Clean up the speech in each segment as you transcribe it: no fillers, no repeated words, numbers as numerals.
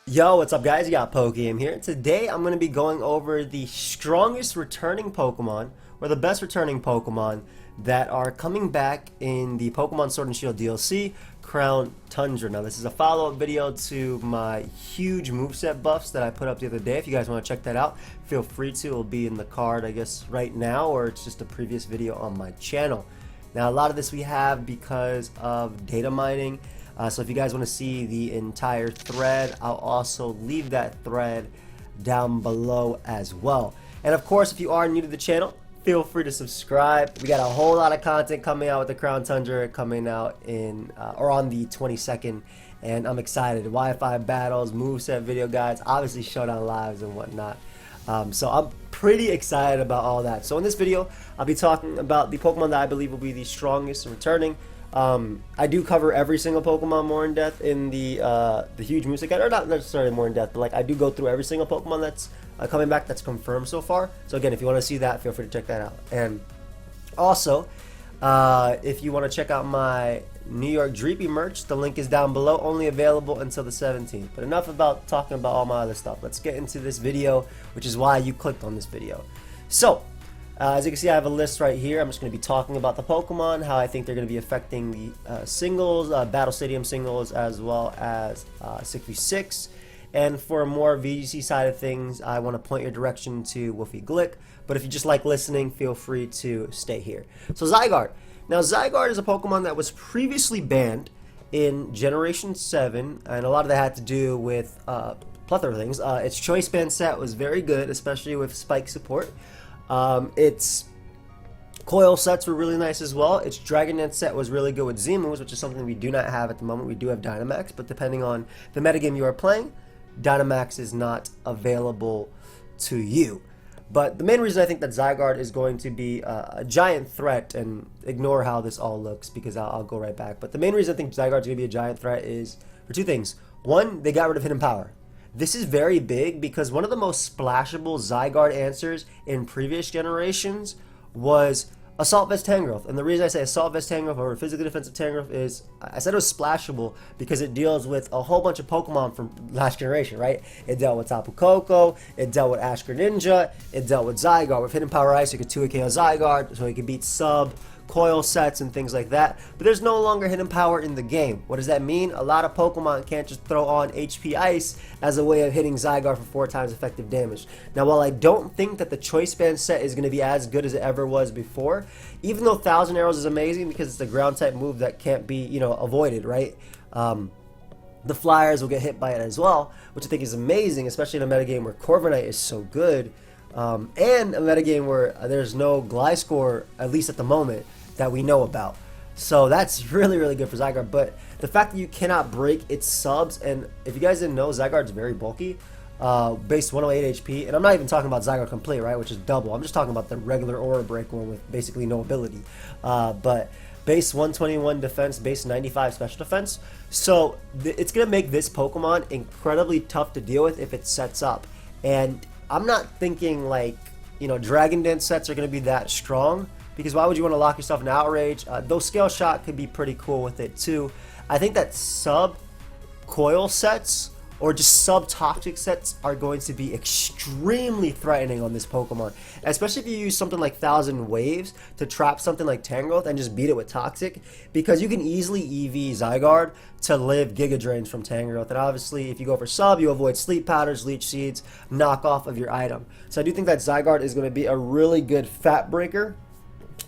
Yo, what's up guys? You got pokeaim here. Today I'm going to be going over the strongest returning Pokemon, or the best returning Pokemon that are coming back in the Pokemon Sword and Shield DLC, Crown Tundra. Now this is a follow-up video to my huge moveset buffs that I put up the other day. If you guys want to check that out, feel free to. It'll be in the card I guess right now, or it's just a previous video on my channel. Now a lot of this we have because of data mining. So if you guys want to see the entire thread, I'll also leave that thread down below as well. And of course, if you are new to the channel, feel free to subscribe. We got a whole lot of content coming out with the Crown Tundra coming out in or on the 22nd, and I'm excited. Wi-Fi battles, moveset video guides, obviously Showdown lives and whatnot. So I'm pretty excited about all that. So in this video, I'll be talking about the Pokemon that I believe will be the strongest and returning. I do cover every single Pokemon more in depth in the huge moveset guide, or not necessarily more in depth, but like I do go through every single Pokemon that's coming back that's confirmed so far. So again, if you want to see that, feel free to check that out. And also, if you want to check out my New York Dreepy merch, the link is down below, only available until the 17th. But enough about talking about all my other stuff. Let's get into this video, which is why you clicked on this video. So as you can see, I have a list right here. I'm just going to be talking about the Pokemon, how I think they're going to be affecting the singles, Battle Stadium singles, as well as 6v6. And for a more VGC side of things, I want to point your direction to Wolfie Glick. But if you just like listening, feel free to stay here. So Zygarde. Now Zygarde is a Pokemon that was previously banned in Generation 7, and a lot of that had to do with plethora of things. Its Choice Band set was very good, especially with Spike support. Its coil sets were really nice as well. Its Dragon Dance set was really good with Z-moves, which is something we do not have at the moment. We do have Dynamax, but depending on the metagame you are playing, Dynamax is not available to you. But the main reason I think that Zygarde is going to be a giant threat, and ignore how this all looks because I'll go right back. But the main reason I think Zygarde is going to be a giant threat is for two things. One, they got rid of Hidden Power. This is very big because one of the most splashable Zygarde answers in previous generations was Assault Vest Tangrowth. And the reason I say Assault Vest Tangrowth over Physically Defensive Tangrowth is, I said it was splashable because it deals with a whole bunch of Pokemon from last generation, right? It dealt with Tapu Koko, it dealt with Ash Greninja, it dealt with Zygarde. With Hidden Power Ice, you could 2-KO Zygarde, so you could beat sub, coil sets and things like that, but there's no longer hidden power in the game. What does that mean? A lot of Pokemon can't just throw on HP Ice as a way of hitting Zygarde for 4 times effective damage. Now while I don't think that the Choice Band set is going to be as good as it ever was before, even though Thousand Arrows is amazing because it's a ground type move that can't be, you know, avoided, right? The Flyers will get hit by it as well, which I think is amazing, especially in a metagame where Corviknight is so good, and a metagame where there's no Gliscor, at least at the moment, that we know about. So that's really, really good for Zygarde. But the fact that you cannot break its subs, and if you guys didn't know, Zygarde's very bulky, base 108 HP, and I'm not even talking about Zygarde Complete, right, which is double. I'm just talking about the regular Aura Break one with basically no ability. But base 121 defense, base 95 special defense. So it's going to make this Pokemon incredibly tough to deal with if it sets up. And I'm not thinking like, you know, Dragon Dance sets are going to be that strong, because why would you want to lock yourself in Outrage? Though Scale Shot could be pretty cool with it too. I think that sub coil sets or just sub toxic sets are going to be extremely threatening on this Pokemon, especially if you use something like 1000 Waves to trap something like Tangrowth and just beat it with toxic, because you can easily EV Zygarde to live Giga Drains from Tangrowth. And obviously if you go for sub, you avoid Sleep Powders, Leech Seeds, knockoff of your item. So I do think that Zygarde is going to be a really good fat breaker,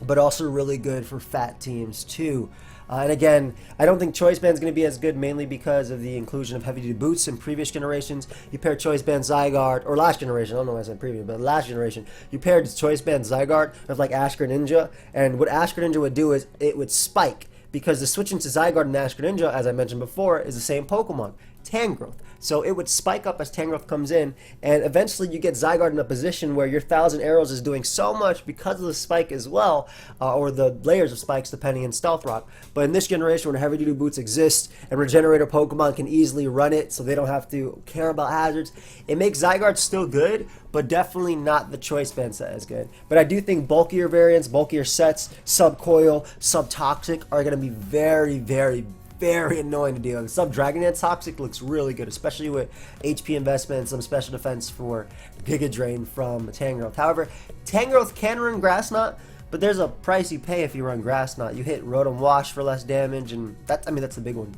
but also really good for fat teams too. And again, I don't think Choice Band is going to be as good, mainly because of the inclusion of heavy duty boots in previous generations. You pair Choice Band Zygarde, or last generation, I don't know why I said previous, but last generation, you paired Choice Band Zygarde with like Ash Greninja, and what Ash Greninja would do is it would spike, because the switching to Zygarde and Ash Greninja, as I mentioned before, is the same Pokemon. Tangrowth. So it would spike up as Tangrowth comes in, and eventually you get Zygarde in a position where your 1,000 Arrows is doing so much because of the spike as well, or the layers of spikes depending on Stealth Rock. But in this generation, when Heavy Duty Boots exist and Regenerator Pokemon can easily run it so they don't have to care about hazards, it makes Zygarde still good, but definitely not the choice band set as good. But I do think bulkier variants, bulkier sets, Subcoil, Subtoxic are going to be very, very, very annoying to deal with. Sub Dragon Dance Toxic looks really good, especially with HP investment and some special defense for Giga Drain from Tangrowth. However, Tangrowth can run Grass Knot, but there's a price you pay if you run Grass Knot. You hit Rotom Wash for less damage, and that's the big one,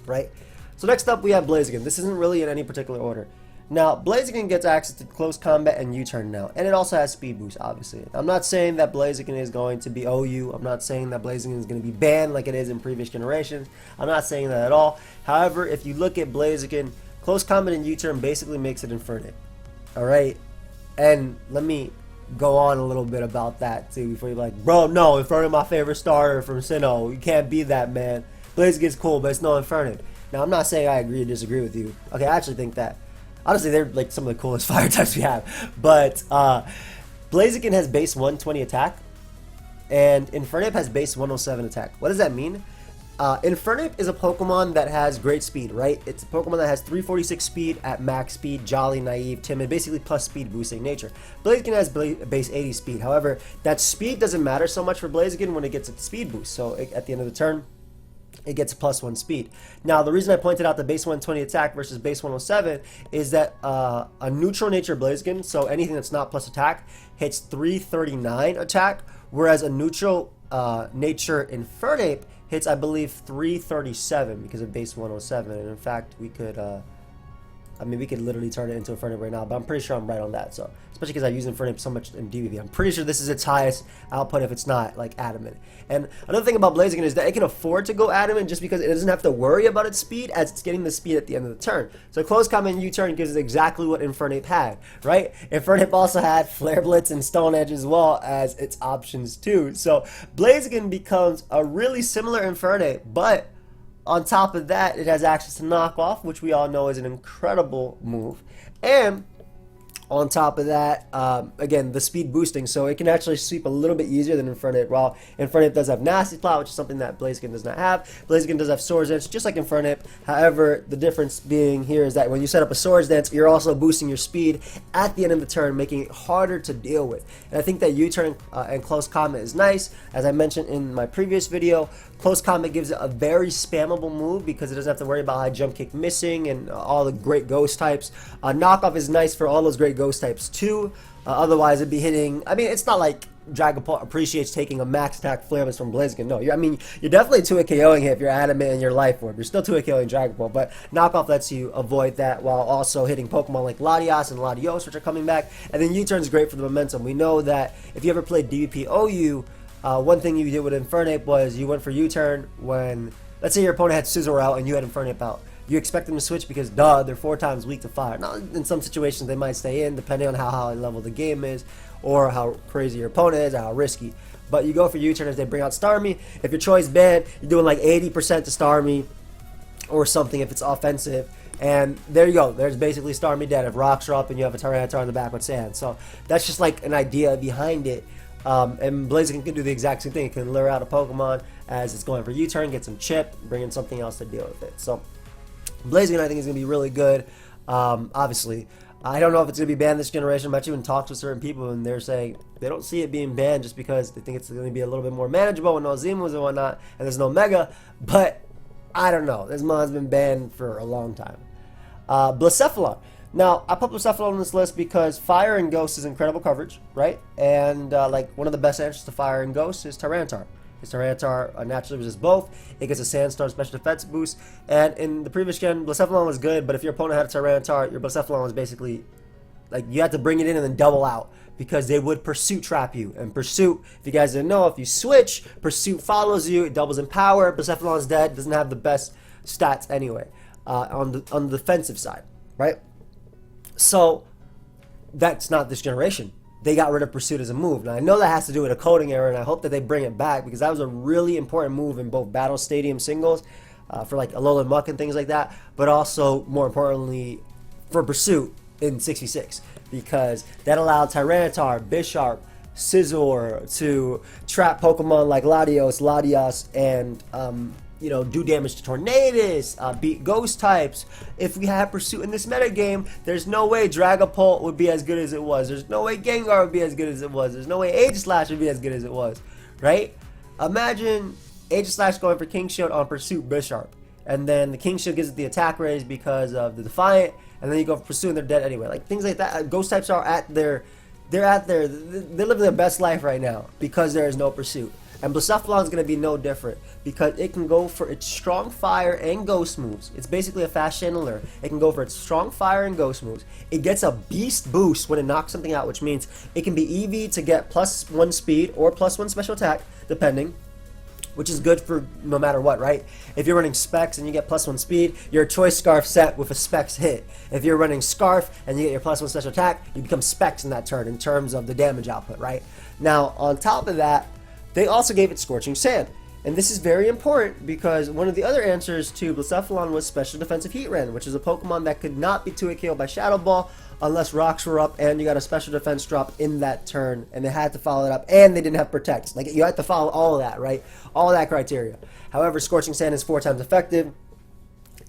right? So next up we have Blaziken. This isn't really in any particular order. Now, Blaziken gets access to Close Combat and U-Turn now, and it also has Speed Boost, obviously. I'm not saying that Blaziken is going to be OU. I'm not saying that Blaziken is going to be banned like it is in previous generations. I'm not saying that at all. However, if you look at Blaziken, Close Combat and U-Turn basically makes it Infernape. Alright? And let me go on a little bit about that, too, before you're like, bro, no, Infernape my favorite starter from Sinnoh. You can't be that, man. Blaziken's cool, but it's no Infernape. Now, I'm not saying I agree or disagree with you. Okay, I actually think that. Honestly, they're like some of the coolest fire types we have. But Blaziken has base 120 attack, and Infernape has base 107 attack. What does that mean? Infernape is a Pokemon that has great speed, right? It's a Pokemon that has 346 speed at max speed, jolly, naive, timid, basically plus speed boosting nature. Blaziken has base 80 speed. However, that speed doesn't matter so much for Blaziken when it gets its speed boost. So at the end of the turn, it gets +1 speed. Now, the reason I pointed out the base 120 attack versus base 107 is that a neutral nature Blaziken, so anything that's not plus attack, hits 339 attack, whereas a neutral nature Infernape hits, I believe, 337 because of base 107. And in fact, we could, we could literally turn it into Infernape right now, but I'm pretty sure I'm right on that. So, especially because I use Infernape so much in DBV, I'm pretty sure this is its highest output if it's not like adamant. And another thing about Blaziken is that it can afford to go adamant just because it doesn't have to worry about its speed as it's getting the speed at the end of the turn. So Close Combat and U-Turn gives it exactly what Infernape had, right? Infernape also had Flare Blitz and Stone Edge as well as its options too. So Blaziken becomes a really similar Infernape, but on top of that, it has access to Knock Off, which we all know is an incredible move. And on top of that, again, the speed boosting, so it can actually sweep a little bit easier than Infernape. While Infernape does have Nasty Plot, which is something that Blaziken does not have. Blaziken does have Swords Dance, just like Infernape. However, the difference being here is that when you set up a Swords Dance, you're also boosting your speed at the end of the turn, making it harder to deal with. And I think that U-Turn and Close Combat is nice. As I mentioned in my previous video, Close Combat gives it a very spammable move because it doesn't have to worry about high jump kick missing and all the great ghost types. Knockoff is nice for all those great ghost types too. Otherwise, it'd be hitting. I mean, it's not like Dragon Ball appreciates taking a max attack Flare Blitz from Blaziken. No, you're definitely 2-hit KOing it if you're adamant in your life form. You're still 2-hit KOing Dragon Ball, but Knockoff lets you avoid that while also hitting Pokemon like Latias and Latios, which are coming back. And then U-Turn is great for the momentum. We know that if you ever played DVP OU, one thing you did with Infernape was you went for U-Turn when, let's say your opponent had Scizor out and you had Infernape out. You expect them to switch because, duh, they're 4 times weak to fire. Now, in some situations, they might stay in, depending on how high level the game is, or how crazy your opponent is, or how risky. But you go for U-Turn as they bring out Starmie. If your choice banned, you're doing like 80% to Starmie, or something if it's offensive. And there you go. There's basically Starmie dead if rocks are up and you have a Tyranitar in the back with sand. So that's just like an idea behind it. And Blaziken can do the exact same thing. It can lure out a Pokemon as it's going for U-Turn, get some chip, bring in something else to deal with it. So Blaziken, I think, is going to be really good. Obviously, I don't know if it's going to be banned this generation. I've even talked to certain people, and they're saying they don't see it being banned just because they think it's going to be a little bit more manageable with no Zimus and whatnot, and there's no Mega. But I don't know. This mon's been banned for a long time. Blacephalon. Now, I put Blacephalon on this list because Fire and Ghost is incredible coverage, right? And like one of the best answers to Fire and Ghost is Tyranitar. His Tyranitar naturally resists both. It gets a Sandstorm special defense boost. And in the previous gen, Blacephalon was good, but if your opponent had a Tyranitar, your Blacephalon was basically, like, you had to bring it in and then double out because they would Pursuit trap you. And Pursuit, if you guys didn't know, if you switch, Pursuit follows you, it doubles in power. Blacephalon's dead, doesn't have the best stats anyway on the defensive side, right? So that's not this generation. They got rid of Pursuit as a move. Now, I know that has to do with a coding error, and I hope that they bring it back because that was a really important move in both Battle Stadium singles. for like Alolan Muck and things like that, but also more importantly for Pursuit in 6v6, because that allowed Tyranitar, Bisharp, Scizor to trap Pokemon like Latios, and do damage to Tornadus, beat Ghost types. If we had Pursuit in this metagame, there's no way Dragapult would be as good as it was. There's no way Gengar would be as good as it was. There's no way Aegislash would be as good as it was, right? Imagine Aegislash going for King Shield on Pursuit Bisharp, and then the King Shield gives it the attack raise because of the Defiant, and then you go for Pursuit and they're dead anyway. Like things like that. Ghost types are they're living their best life right now because there is no Pursuit. And Blacephalon is going to be no different because it can go for its strong fire and ghost moves. It's basically a fast Chandelure. It can go for its strong fire and ghost moves. It gets a beast boost when it knocks something out, which means it can be EV to get +1 speed or +1 special attack, depending, which is good for no matter what, right? If you're running Specs and you get +1 speed, you're a Choice Scarf set with a Specs hit. If you're running Scarf and you get your +1 special attack, you become Specs in that turn in terms of the damage output, right? Now, on top of that, they also gave it Scorching Sand. And this is very important because one of the other answers to Blacephalon was Special Defensive Heatran, which is a Pokemon that could not be 2-hit KO'd by Shadow Ball unless rocks were up and you got a special defense drop in that turn, and they had to follow it up, and they didn't have Protect. Like, you had to follow all of that, right? All of that criteria. However, Scorching Sand is 4 times effective,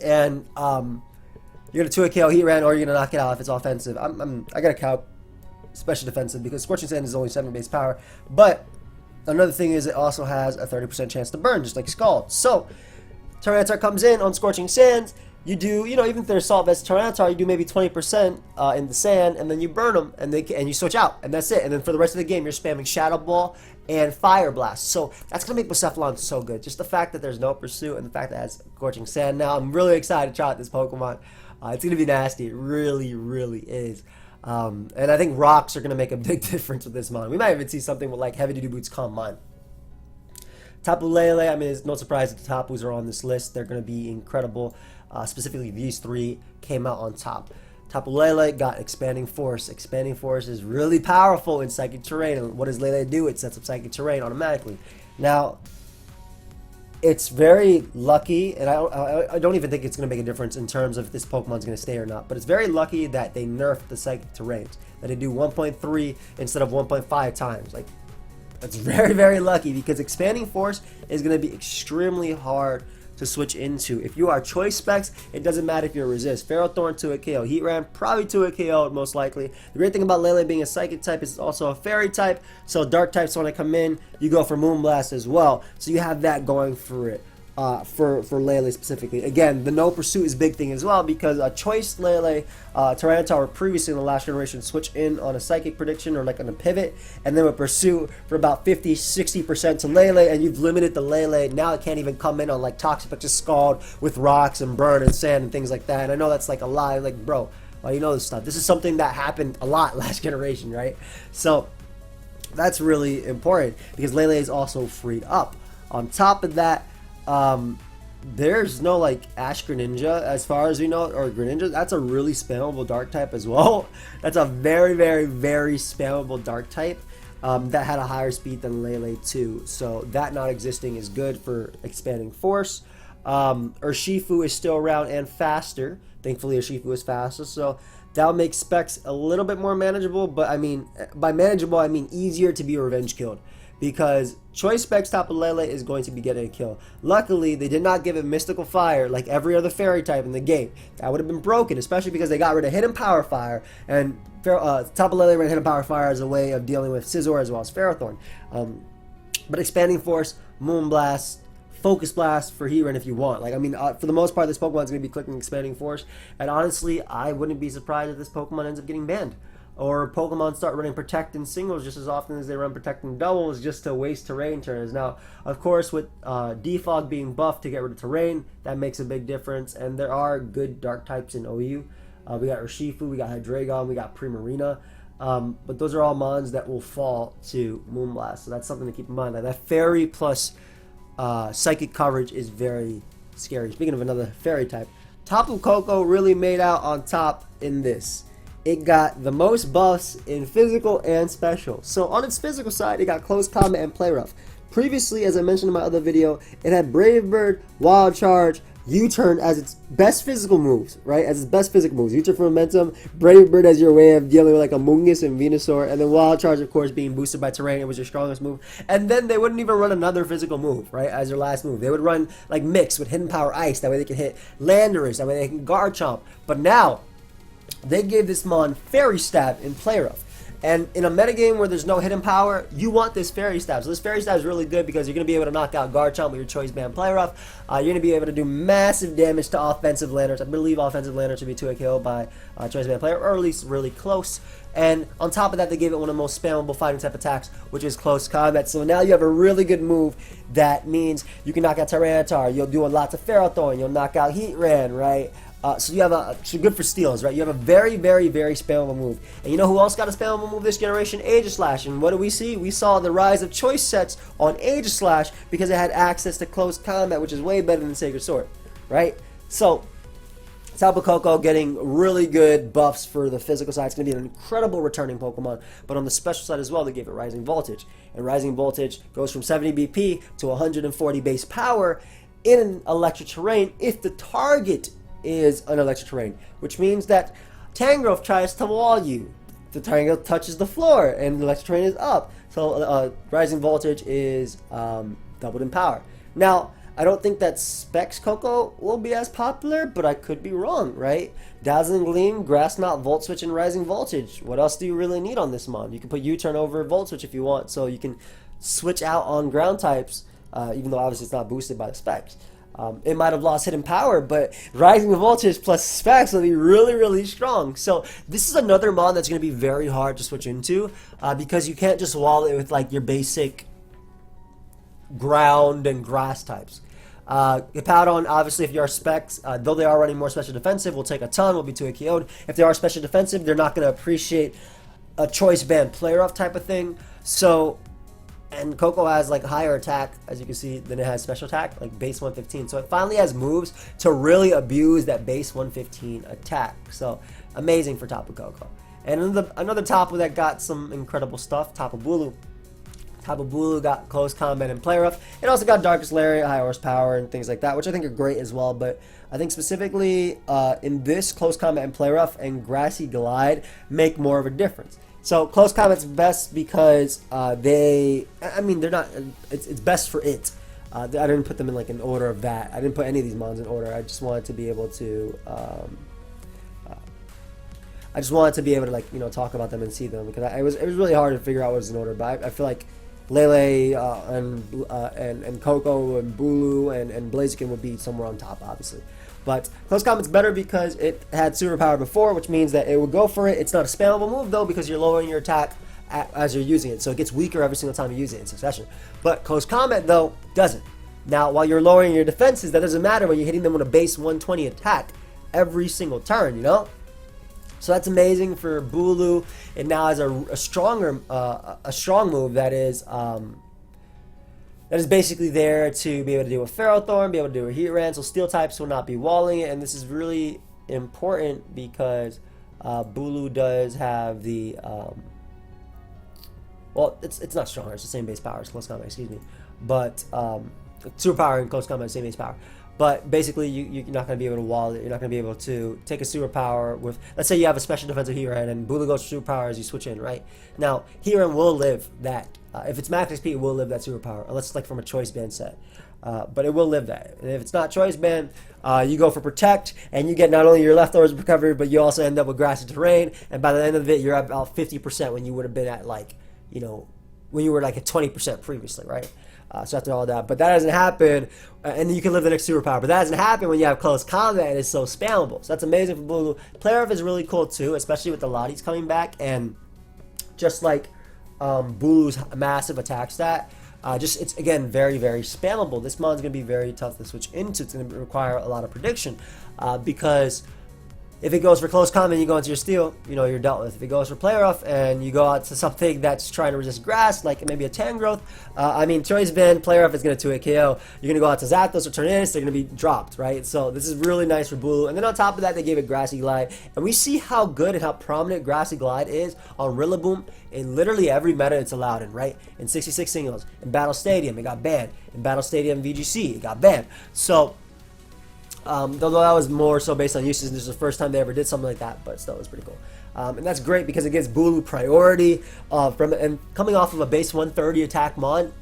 and you're going to 2-hit KO Heatran, or you're going to knock it out if it's offensive. I got to count Special Defensive because Scorching Sand is only 7 base power, but another thing is it also has a 30% chance to burn, just like Scald. So, Tyranitar comes in on Scorching Sands. You do, even if they're Assault Vest Tyranitar, you do maybe 20% in the sand, and then you burn them, and you switch out, and that's it. And then for the rest of the game, you're spamming Shadow Ball and Fire Blast. So that's going to make Blacephalon so good. Just the fact that there's no Pursuit and the fact that it has Scorching Sand. Now, I'm really excited to try out this Pokemon. It's going to be nasty. It really, really is. And I think rocks are going to make a big difference with this mon. We might even see something with like Heavy Duty Boots Calm Mon. Tapu Lele, I mean, it's no surprise that the Tapus are on this list. They're going to be incredible. Specifically, these 3 came out on top. Tapu Lele got Expanding Force. Expanding Force is really powerful in Psychic Terrain. And what does Lele do? It sets up Psychic Terrain automatically. Now, it's very lucky, and I don't even think it's going to make a difference in terms of if this Pokemon's going to stay or not, but it's very lucky that they nerfed the Psychic Terrains, that they do 1.3 instead of 1.5 times. Like, that's very, very lucky because Expanding Force is going to be extremely hard to switch into. If you are Choice Specs, it doesn't matter if you're Resist. Ferrothorn 2-hit KO. Heatran, probably 2-hit KO most likely. The great thing about Lele being a Psychic type is it's also a Fairy type, so Dark types want to come in, you go for Moonblast as well. So you have that going for it. For Lele specifically. Again, the no Pursuit is a big thing as well because a Choice Lele, Tyranitar previously in the last generation switch in on a Psychic prediction or like on a pivot, and then with Pursuit for about 50-60% to Lele, and you've limited the Lele. Now it can't even come in on like Toxic, but just Scald with rocks and burn and sand and things like that. And I know that's like a lie, like, bro, well, you know this stuff. This is something that happened a lot last generation, right? So that's really important because Lele is also freed up. On top of that, there's no like Ash Greninja as far as we know, or Greninja. That's a really spammable Dark type as well. That's a very, very, very spammable Dark type that had a higher speed than Lele too. So that not existing is good for Expanding Force. Urshifu is still around and faster. Thankfully, Urshifu is faster, so that'll make Specs a little bit more manageable. But I mean, by manageable, I mean easier to be revenge killed. Because Choice Specs Tapu Lele is going to be getting a kill. Luckily, they did not give it Mystical Fire like every other Fairy type in the game. That would have been broken, especially because they got rid of Hidden Power Fire, and Tapu Lele ran Hidden Power Fire as a way of dealing with Scizor as well as Ferrothorn. But Expanding Force, Moonblast, Focus Blast for Heatran if you want. Like, I mean, for the most part, this Pokemon is going to be clicking Expanding Force, and honestly, I wouldn't be surprised if this Pokemon ends up getting banned. Or Pokemon start running Protect in singles just as often as they run Protect in doubles just to waste terrain turns. Now, of course, with Defog being buffed to get rid of terrain, that makes a big difference. And there are good Dark types in OU. We got Urshifu, we got Hydreigon, we got Primarina. But those are all mons that will fall to Moonblast. So that's something to keep in mind. Like, that Fairy plus Psychic coverage is very scary. Speaking of another Fairy type, Tapu Koko really made out on top in this. It got the most buffs in physical and special. So on its physical side, it got Close Combat and Play Rough. Previously, as I mentioned in my other video, it had Brave Bird, Wild Charge, U-Turn as its best physical moves, right? As its best physical moves. U-Turn for momentum, Brave Bird as your way of dealing with like a Mungus and Venusaur, and then Wild Charge, of course, being boosted by terrain. It was your strongest move. And then they wouldn't even run another physical move, right, as their last move. They would run like Mix with Hidden Power Ice. That way they can hit Landorus. That way they can Garchomp. But now, they gave this Mon Fairy Stab in Play Rough. And in a metagame where there's no hidden power, you want this Fairy Stab. So this Fairy Stab is really good because you're going to be able to knock out Garchomp with your Choice Band Play Rough. You're going to be able to do massive damage to offensive Landorus. I believe offensive Landorus should be 2 KO by Choice Band Play Rough, or at least really close. And on top of that, they gave it one of the most spammable fighting type attacks, which is Close Combat. So now you have a really good move that means you can knock out Tyranitar. You'll do a lot of Ferrothorn. You'll knock out Heatran, right? So you have so good for steals, right? You have a very, very, very spammable move. And you know who else got a spammable move this generation? Aegislash. And what do we see? We saw the rise of choice sets on Aegislash because it had access to Close Combat, which is way better than Sacred Sword, right? So Tapu Koko getting really good buffs for the physical side. It's going to be an incredible returning Pokemon. But on the special side as well, they gave it Rising Voltage. And Rising Voltage goes from 70 BP to 140 base power in an electric terrain if the target is an electric terrain, which means that Tangrowth tries to wall you. The Tangrowth touches the floor, and the electric terrain is up. So Rising Voltage is doubled in power. Now, I don't think that Specs Coco will be as popular, but I could be wrong, right? Dazzling Gleam, Grass Knot, Volt Switch, and Rising Voltage. What else do you really need on this mon? You can put U-Turn over Volt Switch if you want, so you can switch out on ground types, even though obviously it's not boosted by the Specs. It might have lost hidden power, but Rising Voltage plus Specs will be really, really strong. So this is another mon that's going to be very hard to switch into because you can't just wall it with like your basic ground and grass types. Hippowdon, obviously, if you are Specs, though they are running more special defensive, will take a ton, will be 2 KO'd. If they are special defensive, they're not going to appreciate a choice band player off type of thing. So, and Coco has like higher attack, as you can see, than it has special attack, like base 115. So it finally has moves to really abuse that base 115 attack. So amazing for Tapu Koko. And another Tapu that got some incredible stuff, Tapu Bulu. Tapu Bulu got Close Combat and Play Rough. It also got Darkest Lariat, High Horsepower, and things like that, which I think are great as well. But I think specifically in this, Close Combat and Play Rough and Grassy Glide make more of a difference. So Close Combat's best because they're not, it's best for it. I didn't put them in like an order of that. I didn't put any of these mons in order. I just wanted to be able to, like, you know, talk about them and see them because it was really hard to figure out what was in order. But I feel like Layla and Coco and Bulu and Blaziken would be somewhere on top, obviously. But Close Combat's better because it had superpower before, which means that it would go for it. It's not a spammable move, though, because you're lowering your attack as you're using it. So it gets weaker every single time you use it in succession. But Close Combat, though, doesn't. Now, while you're lowering your defenses, that doesn't matter when you're hitting them with a base 120 attack every single turn, you know? So that's amazing for Bulu. It now has a strong move that is basically there to be able to do a Ferrothorn, be able to do a Heatran, so Steel types will not be walling it, and this is really important because Bulu does have the, well, it's not stronger, it's the same base power, it's Close Combat, excuse me, but Superpower and Close Combat, same base power. But basically, you're not going to be able to wall it. You're not going to be able to take a superpower with, let's say you have a special defensive Heatran and Bulu goes for superpower as you switch in, right? Now, Heatran will live that. If it's max XP, it will live that superpower, unless it's like from a choice band set. But it will live that. And if it's not choice band, you go for Protect, and you get not only your leftovers recovered, but you also end up with Grassy Terrain, and by the end of it, you're at about 50% when you would have been at like, you know, when you were like at 20% previously, right? So after all that, but that doesn't happen, and you can live the next superpower, but that doesn't happen when you have Close Combat and it's so spammable. So that's amazing for Bulu. Play Rough is really cool too, especially with the Lotties coming back, and just like Bulu's massive attack stat, it's again very, very spammable. This mon's going to be very tough to switch into. It's going to require a lot of prediction because If it goes for close combat, you go into your steel, you know, you're dealt with. If it goes for play rough and you go out to something that's trying to resist grass, like maybe a Tangrowth, I mean, choice band, play rough is going to 2-hit KO. You're going to go out to Zapdos or Tornadus, they're going to be dropped, right? So this is really nice for Bulu. And then on top of that, they gave it Grassy Glide. And we see how good and how prominent Grassy Glide is on Rillaboom in literally every meta it's allowed in, right? In 66 singles, in Battle Stadium, it got banned. In Battle Stadium VGC, it got banned. So though that was more so based on usage, this is the first time they ever did something like that, but still, it was pretty cool. And that's great because it gives Bulu priority and coming off of a base 130 attack mon,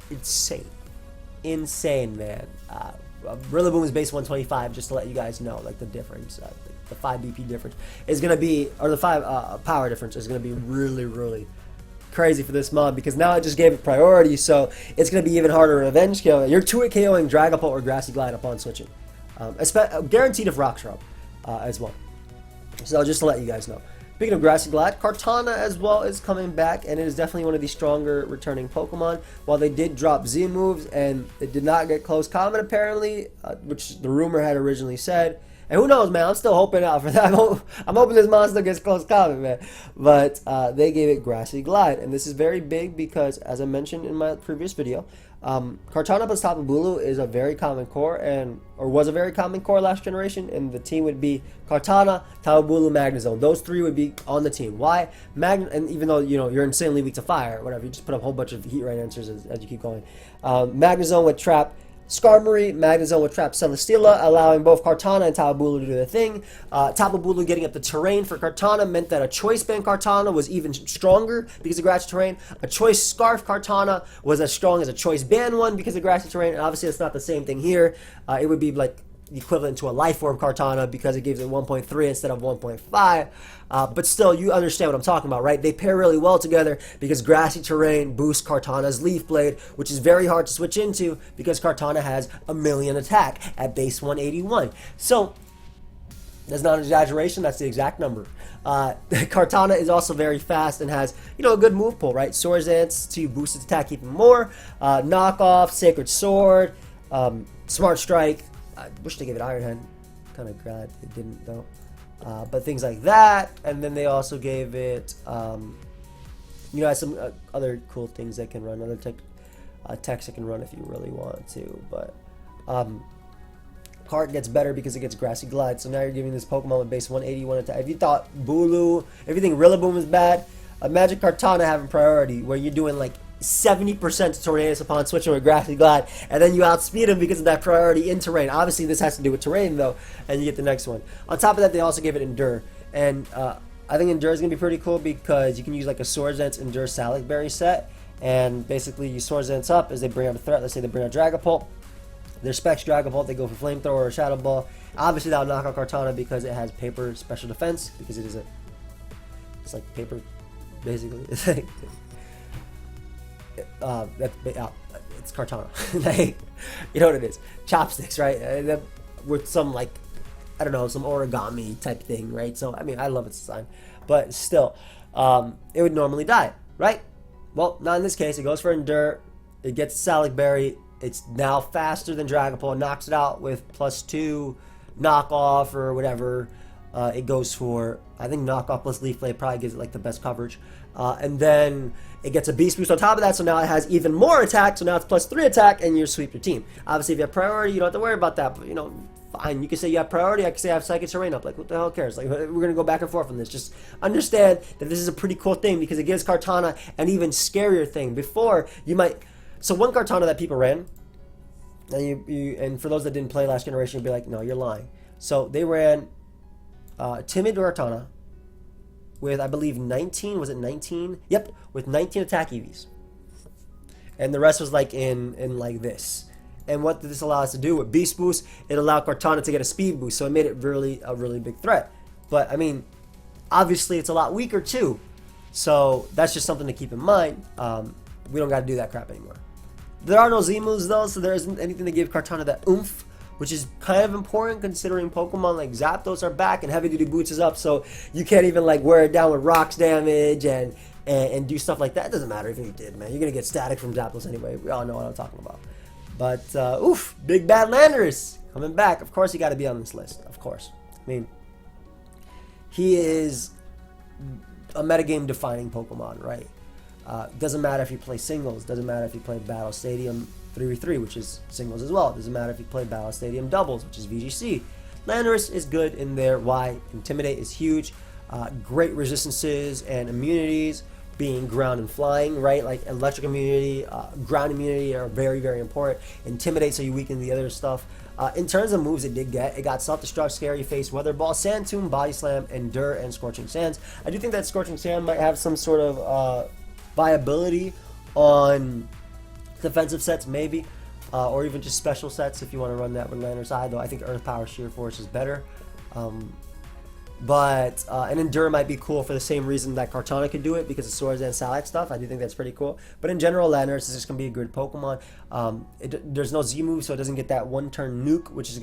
insane, man. Rillaboom is base 125, just to let you guys know, like the difference, the 5 BP difference is gonna be, or the 5 power difference is gonna be really crazy for this mod because now it just gave it priority, so it's gonna be even harder to revenge kill. You're 2-hit KOing Dragapult or Grassy Glide upon switching. Guaranteed if Rock Shrub as well. So just to let you guys know. Speaking of Grassy Glide, Cortana as well is coming back, and it is definitely one of the stronger returning Pokemon. While they did drop Z moves and it did not get close combat apparently, which the rumor had originally said. And who knows, man? I'm still hoping out for that. I'm hoping this monster gets close combat, man. But they gave it Grassy Glide, and this is very big because, as I mentioned in my previous video, Cortana plus Tapu Bulu is a very common core, or was a very common core last generation, and the team would be Cortana, Tapu Bulu, Magnezone. Those three would be on the team. Why? And even though you're insanely weak to fire, or whatever, you just put up a whole bunch of heat right answers as you keep going. Magnezone would trap Skarmory, Magnezone would trap Celesteela, allowing both Cortana and Tapu Bulu to do their thing. Tapu Bulu getting up the terrain for Cortana meant that a Choice Band Cortana was even stronger because of Grassy Terrain. A Choice Scarf Cortana was as strong as a Choice Band one because of Grassy Terrain. And obviously, it's not the same thing here. It would be like equivalent to a Life Orb Cortana because it gives it 1.3 instead of 1.5. But still, you understand what I'm talking about, right? They pair really well together because Grassy Terrain boosts Cortana's Leaf Blade, which is very hard to switch into because Cortana has a million attack at base 181. So, that's not an exaggeration, that's the exact number. Cortana is also very fast and has, a good move pool, right? Swords Dance to boost its attack even more. Knockoff, Sacred Sword, Smart Strike. I wish they gave it Iron Hand. Kind of glad they didn't, though. But things like that, and then they also gave it, some other cool things that can run, other techs that can run if you really want to. But Cart gets better because it gets Grassy Glide. So now you're giving this Pokemon with base 181 attack. If you thought Bulu, everything Rillaboom was bad, imagine Cortana having priority where you're doing like 70% to Tornadus upon switching with Grassy Glide, and then you outspeed him because of that priority in terrain. Obviously, this has to do with terrain, though, and you get the next one. On top of that, they also gave it Endure, and I think Endure is going to be pretty cool because you can use like a Swords Dance Endure Salic Berry set, and basically you Swords Dance up as they bring out a threat. Let's say they bring out Dragapult. Their Specs Dragapult, they go for Flamethrower or Shadow Ball. Obviously, that'll knock out Cortana because it has Paper Special Defense, because it's like paper, basically. It's like... it's Cortana. Like, you know what it is? Chopsticks, right? With some, like, I don't know, some origami type thing, right? So, I mean, I love its design. But still, it would normally die, right? Well, not in this case. It goes for Endure. It gets Salic Berry. It's now faster than Dragapult. Knocks it out with +2 knockoff or whatever. It goes for, I think knockoff plus Leaf Blade probably gives it like the best coverage. And then it gets a Beast Boost on top of that, so now it has even more attack, so now it's +3 attack, and you sweep your team. Obviously, if you have priority, you don't have to worry about that, but, fine. You can say you have priority, I can say I have Psychic Terrain up. Like, what the hell cares? Like, we're going to go back and forth on this. Just understand that this is a pretty cool thing, because it gives Cortana an even scarier thing. Before, you might... So one Cortana that people ran, and for those that didn't play last generation, you'd be like, no, you're lying. So they ran Timid Cortana with, I believe, 19, was it 19? Yep, with 19 attack EVs. And the rest was like in like this. And what did this allow us to do with Beast Boost? It allowed Cortana to get a speed boost, so it made it a really big threat. But, I mean, obviously it's a lot weaker too. So that's just something to keep in mind. We don't got to do that crap anymore. There are no Z moves though, so there isn't anything to give Cortana that oomph, which is kind of important considering Pokemon like Zapdos are back and Heavy Duty Boots is up, so you can't even like wear it down with rocks damage and do stuff like that. It doesn't matter if you did, man. You're going to get static from Zapdos anyway. We all know what I'm talking about. But, oof, Big Bad Landorus coming back. Of course, you got to be on this list. Of course. I mean, he is a metagame defining Pokemon, right? Doesn't matter if you play singles, doesn't matter if you play Battle Stadium 3v3, which is singles as well, doesn't matter if you play Battle Stadium doubles, which is VGC. Landorus is good in there. Why? Intimidate is huge. Great resistances and immunities, being ground and flying, right? Like electric immunity, ground immunity are very, very important. Intimidate, so you weaken the other stuff. In terms of moves it did get, it got Self-Destruct, Scary Face, Weatherball, Sand Tomb, Body Slam, Endure, and Scorching Sands. I do think that Scorching Sand might have some sort of viability on defensive sets, maybe, or even just special sets if you want to run that with Landorus side, though I think Earth Power Sheer Force is better. But an Endure might be cool for the same reason that Cortana could do it, because of Swords and Salax stuff. I do think that's pretty cool. But in general, Landorus is just going to be a good Pokemon. There's no Z move, so it doesn't get that one-turn nuke, which is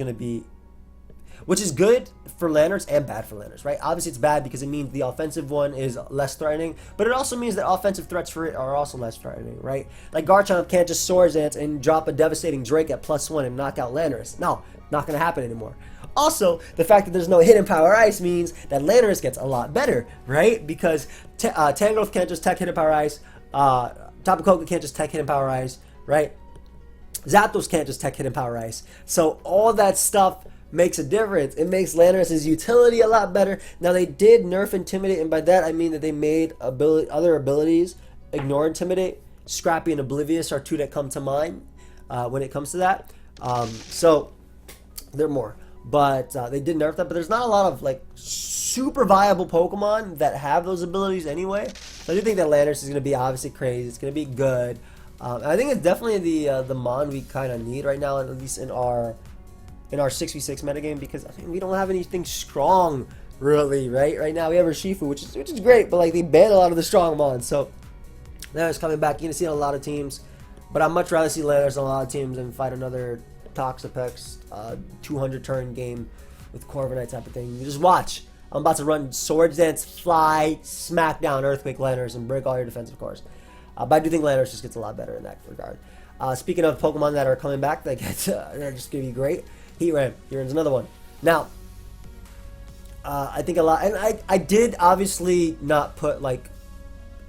good for Landorus and bad for Landorus, right? Obviously, it's bad because it means the offensive one is less threatening, but it also means that offensive threats for it are also less threatening, right? Like Garchomp can't just Swords Dance and drop a devastating Drake at +1 and knock out Landorus. No, not going to happen anymore. Also, the fact that there's no hidden power ice means that Landorus gets a lot better, right? Because Tangrowth can't just tech hidden power ice, Tapu Koko can't just tech hidden power ice, right? Zapdos can't just tech hidden power ice. So all that stuff makes a difference. It makes Landorus' utility a lot better. Now, they did nerf Intimidate, and by that I mean that they made other abilities ignore Intimidate. Scrappy and Oblivious are two that come to mind when it comes to that. So there are more. But they did nerf that, but there's not a lot of like super viable Pokemon that have those abilities anyway. So I do think that Landorus is going to be obviously crazy. It's going to be good. I think it's definitely the Mon we kind of need right now, at least in our 6v6 metagame, because I think we don't have anything strong really, right? Right now we have Urshifu, which is great, but like they banned a lot of the strong Mons. So Landorus coming back. You're going to see it on a lot of teams, but I'd much rather see Landorus on a lot of teams than fight another Toxapex 200 turn game with Corviknight type of thing. You just watch. I'm about to run Swords Dance, Fly, Smack Down, Earthquake Landorus, and break all your defensive cores. But I do think Landorus just gets a lot better in that regard. Speaking of Pokemon that are coming back, that are just going to be great. Heatran. Heatran's another one. Now, I think a lot, and I did obviously not put like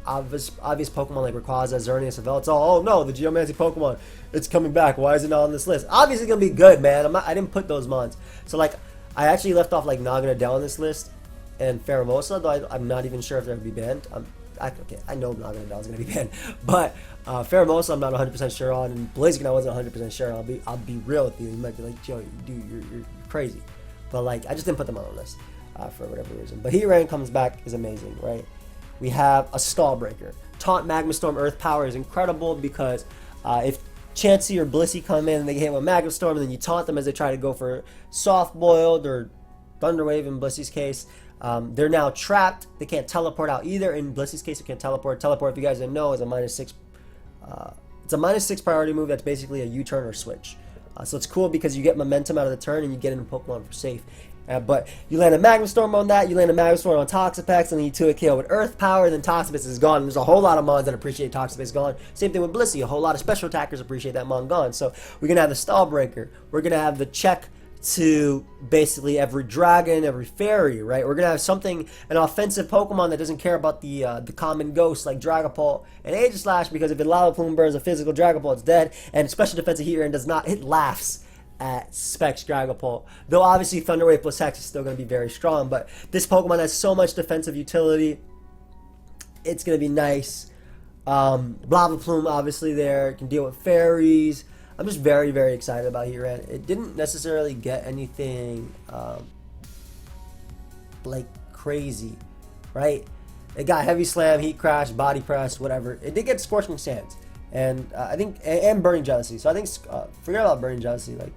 obvious Pokemon like Rayquaza, Xerneas, and Velvet's all, oh no, the Geomancy Pokemon, it's coming back. Why is it not on this list? Obviously, gonna be good, man. I didn't put those mons. So like, I actually left off like Naganadel on this list, and Pheromosa, though I'm not even sure if they're gonna be banned. Okay, I know Naganadel is gonna be banned, but Pheromosa I'm not 100% sure on, and Blaziken I wasn't 100% sure on. I'll be real with you. You might be like, Joe, dude, you're crazy, but like I just didn't put them on the list for whatever reason. But Heatran comes back is amazing, right? We have a Stall Breaker. Taunt, Magma Storm, Earth Power is incredible because if Chansey or Blissey come in and they get hit with Magma Storm, and then you taunt them as they try to go for Soft Boiled or Thunder Wave in Blissey's case, they're now trapped. They can't teleport out either. In Blissey's case, it can't teleport. Teleport, if you guys didn't know, is a -6. It's a -6 priority move that's basically a U-turn or switch. So it's cool because you get momentum out of the turn and you get into Pokemon for safe. But you land a Magma Storm on that, you land a Magma Storm on Toxapex, and then you 2 a KO with Earth Power, then Toxapex is gone. There's a whole lot of Mons that appreciate Toxapex gone. Same thing with Blissey, a whole lot of special attackers appreciate that Mon gone. So we're going to have the Stall Breaker. We're going to have the check to basically every dragon, every fairy, right? We're going to have something, an offensive Pokemon that doesn't care about the common ghosts like Dragapult and Aegislash, because if it Lava Plume burns a physical Dragapult, it's dead. And special defensive Heatran does not, it laughs at Specs Dragapult. Though obviously Thunder Wave plus Hex is still going to be very strong, but this Pokemon has so much defensive utility. It's going to be nice. Lava Plume obviously there, can deal with fairies. I'm just very, very excited about Heatran. It didn't necessarily get anything like crazy, right? It got Heavy Slam, Heat Crash, Body Press, whatever. It did get Scorching Sands, and I think, and Burning Jealousy. So I think forget about Burning Jealousy. Like,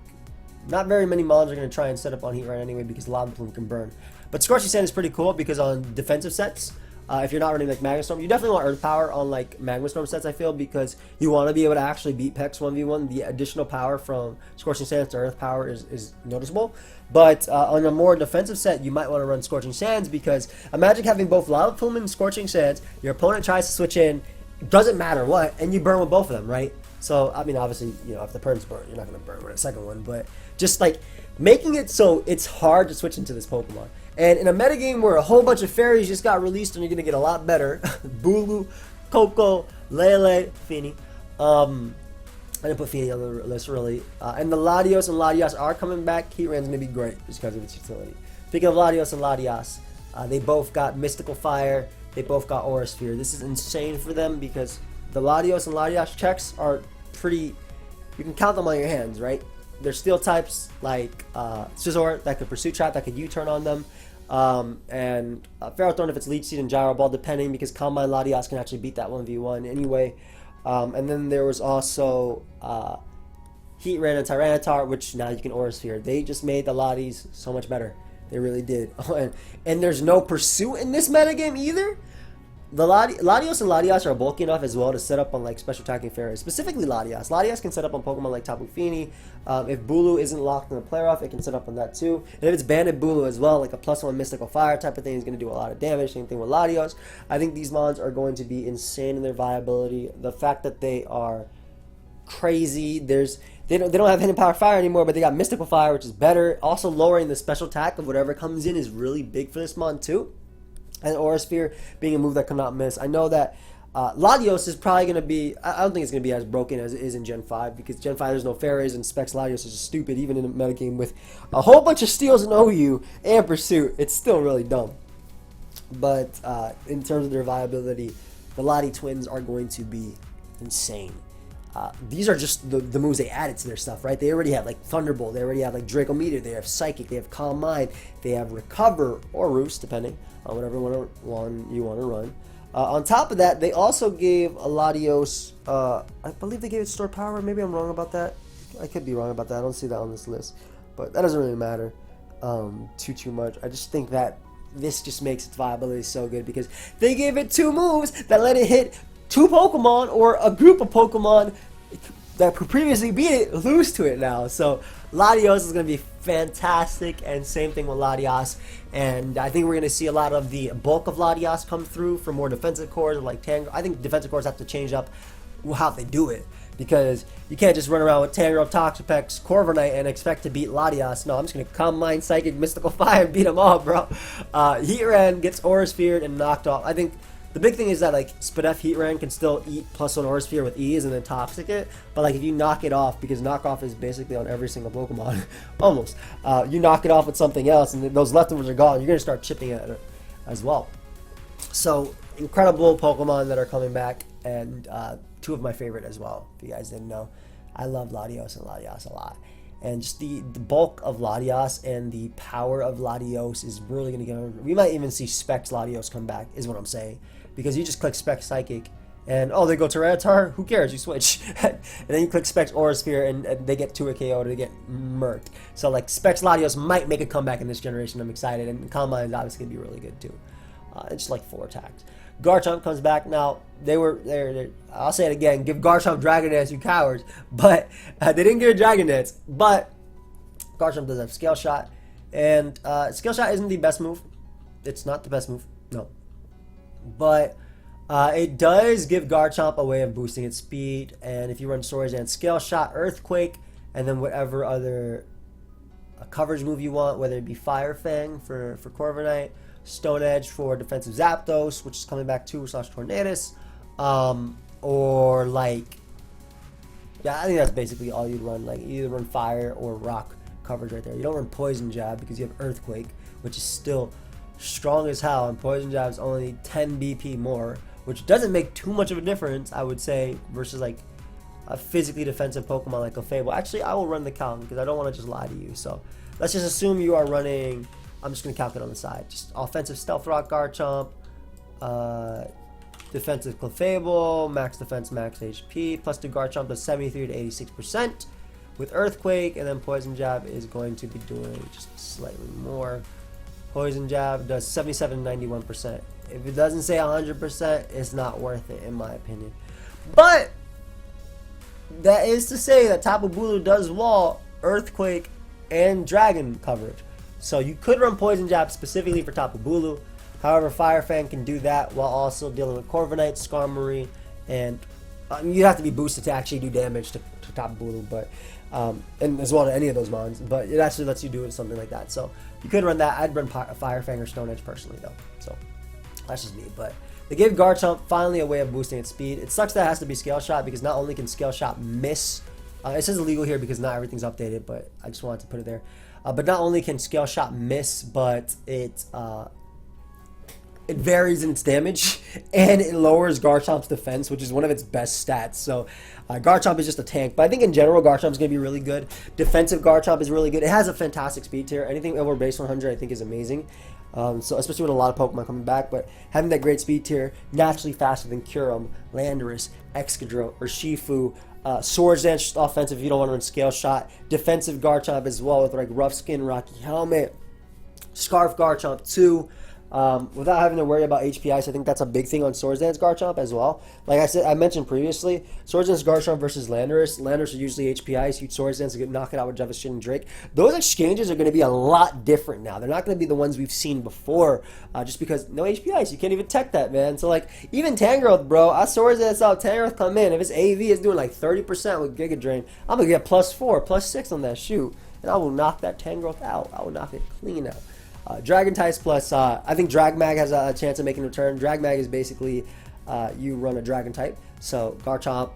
not very many Mons are going to try and set up on Heatran anyway because Lava Plume can burn. But Scorching Sand is pretty cool because on defensive sets, if you're not running like Magma Storm, you definitely want Earth Power on like Magma Storm sets, I feel, because you want to be able to actually beat Pex 1v1. The additional power from Scorching Sands to Earth Power is noticeable. But on a more defensive set, you might want to run Scorching Sands because imagine having both Lava Plume and Scorching Sands. Your opponent tries to switch in, doesn't matter what, and you burn with both of them, right? So, I mean, obviously, you know, if the pern's burnt, you're not going to burn with a second one. But just, like, making it so it's hard to switch into this Pokemon. And in a metagame where a whole bunch of fairies just got released and you're going to get a lot better, Bulu, Coco, Layla, Feeny. I didn't put Feeny on the list, really. And the Latios and Latias are coming back. Heatran's going to be great just because of its utility. Speaking of Latios and Latias, they both got Mystical Fire. They both got Aura Sphere. This is insane for them because the Latios and Latias checks are pretty... You can count them on your hands, right? They're steel types like Scizor that could Pursuit Trap, that could U-turn on them. And Ferrothorn if it's Leech Seed and Gyro Ball, depending, because Combine Latias can actually beat that 1v1 anyway. And then there was also Heatran and Tyranitar, which now you can Aura Sphere. They just made the Latias so much better. They really did. And there's no Pursuit in this metagame either. The Latios and Latias are bulky enough as well to set up on like special attacking fairies. Specifically Latias. Latias can set up on Pokemon like Tapu Fini. If Bulu isn't locked in the player off, it can set up on that too. And if it's banded Bulu as well, like a +1 Mystical Fire type of thing is going to do a lot of damage. Same thing with Latios. I think these mons are going to be insane in their viability. The fact that they are crazy. They don't have Hidden Power Fire anymore, but they got Mystical Fire, which is better. Also lowering the special attack of whatever comes in is really big for this mon too. And Aura Sphere being a move that cannot miss. I know that Latios is probably going to be... I don't think it's going to be as broken as it is in Gen 5, because Gen 5 there's no fairies, and Specs Latios is just stupid, even in a metagame with a whole bunch of steals and OU and Pursuit. It's still really dumb. But in terms of their viability, the Lati twins are going to be insane. These are just the moves they added to their stuff, right? They already have like Thunderbolt, they already have like Draco Meteor, they have Psychic, they have Calm Mind, they have Recover or Roost, depending on whatever one you want to run. On top of that, they also gave Latios, I believe they gave it Store Power. Maybe I'm wrong about that. I could be wrong about that. I don't see that on this list, but that doesn't really matter too much. I just think that this just makes its viability so good because they gave it 2 moves that let it hit 2 Pokemon or a group of Pokemon that previously beat it lose to it now. So Latios is going to be fantastic, and same thing with Latias. And I think we're going to see a lot of the bulk of Latias come through for more defensive cores like Tangrowth. I think defensive cores have to change up how they do it, because you can't just run around with Tangrowth, Toxapex, Corviknight and expect to beat Latias. No, I'm just going to Calm Mind, Psychic, Mystical Fire and beat them all, bro. Heatran gets Aura Sphered and knocked off. I think the big thing is that like Spadef Heatran can still eat +1 Aura Sphere with ease and then Toxic it, but like if you knock it off, because knockoff is basically on every single Pokemon, almost, you knock it off with something else and those leftovers are gone, you're going to start chipping at it as well. So incredible Pokemon that are coming back, and 2 of my favorite as well, if you guys didn't know. I love Latios and Latias a lot. And just the bulk of Latias and the power of Latios is really going to get... We might even see Specs Latios come back, is what I'm saying. Because you just click Specs Psychic, and oh, they go Tyranitar? Who cares? You switch. And then you click Specs Aura Sphere, and they get 2 KO to get murked. So, like, Specs Latios might make a comeback in this generation. I'm excited. And Calm Mind is obviously going to be really good, too. It's just like 4 attacks. Garchomp comes back. Now, I'll say it again. Give Garchomp Dragon Dance, you cowards. But they didn't give it Dragon Dance. But Garchomp does have Scale Shot. And Scale Shot isn't the best move. It's not the best move. No. But it does give Garchomp a way of boosting its speed. And if you run Storage and Scale Shot, Earthquake, and then whatever other coverage move you want, whether it be Fire Fang for Corviknight, Stone Edge for defensive Zapdos, which is coming back too, / Tornadus, or like, yeah, I think that's basically all you'd run. Like, you either run Fire or Rock coverage right there. You don't run Poison Jab because you have Earthquake, which is still strong as hell, and Poison Jab is only 10 BP more, which doesn't make too much of a difference, I would say, versus like a physically defensive Pokemon like Clefable. Actually, I will run the count because I don't want to just lie to you. So let's just assume you are running... I'm just going to calculate on the side. Just offensive Stealth Rock Garchomp, defensive Clefable, max defense, max HP, plus the Garchomp does 73 to 86% with Earthquake, and then Poison Jab is going to be doing just slightly more. Poison Jab does 77 to 91%. If it doesn't say 100%, it's not worth it, in my opinion. But that is to say that Tapu Bulu does wall, Earthquake, and Dragon coverage. So you could run Poison Jab specifically for Tapu Bulu. However, Fire Fang can do that while also dealing with Corviknight, Skarmory, and You have to be boosted to actually do damage to top Bulu, but and as well to any of those mons. But it actually lets you do it something like that. So you could run that. I'd run Fire Fang or Stone Edge personally though. So that's just me. But they gave Garchomp finally a way of boosting its speed. It sucks that it has to be Scale Shot because not only can Scale Shot miss. It says illegal here because not everything's updated, but I just wanted to put it there. But not only can Scale Shot miss, but it varies in its damage, and it lowers Garchomp's defense, which is one of its best stats. So Garchomp is just a tank, but I think in general Garchomp is going to be really good. Defensive Garchomp is really good. It has a fantastic speed tier. Anything over base 100 I think is amazing. So especially with a lot of Pokemon coming back, but having that great speed tier, naturally faster than Kyurem, Landorus, Excadrill, or Shifu. Swords Dance, just offensive if you don't want to run Scale Shot. Defensive Garchomp as well with like Rough Skin, Rocky Helmet, Scarf Garchomp too. Without having to worry about HPI, so I think that's a big thing on Swords Dance Garchomp as well. Like I mentioned previously, Swords Dance Garchomp versus Landorus. Landorus are usually HPI, so you Swords Dance and knock it out with Jefferson and Drake. Those exchanges are going to be a lot different now. They're not going to be the ones we've seen before, just because no HPI, so you can't even tech that, man. So like, even Tangrowth, bro, I Swords Dance out, Tangrowth come in. If its AV is doing like 30% with Giga Drain, I'm going to get +4, +6 on that shoot, and I will knock that Tangrowth out. I will knock it clean out. Dragon types plus, I think Dragmag has a chance of making a return. Dragmag is basically, you run a Dragon type. So Garchomp,